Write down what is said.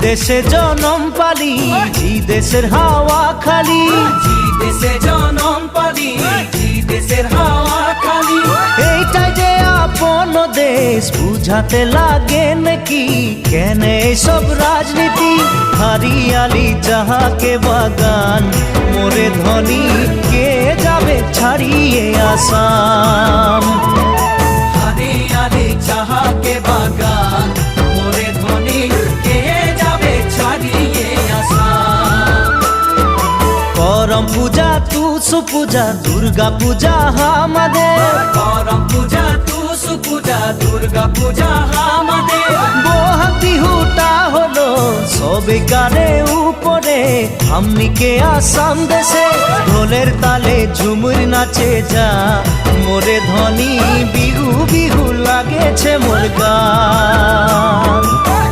দেশে জনম পালি, জি দেশের হাওয়া খালি, জি দেশে জনম পালি, জি দেশের হাওয়া খালি। এইটাই যে আপন দেশ বুঝাতে লাগে নাকি, কেন সব রাজনীতি? হারিয়ালি যাহাকে বাগান, মোরে ধনী কে যাবে ছাড়িয়ে আসাম। হারিয়ালি যাহাকে বাগান, মোরে ধনী কে যাবে ছাড়িয়ে আসাম। করম পূজা তুসু পূজা, দুর্গা পূজা আমাদের, করম পূজা তুসু পূজা, দুর্গা পূজা আমাদের। বহাগ বিহুটা হলো সবে কানে উপরে, আমনিকে আসাম দেশে ঢোলের তালে ঝুমুর নাচে যা, মোরে ধনী বিহু বিহু লাগেছে মোর গান।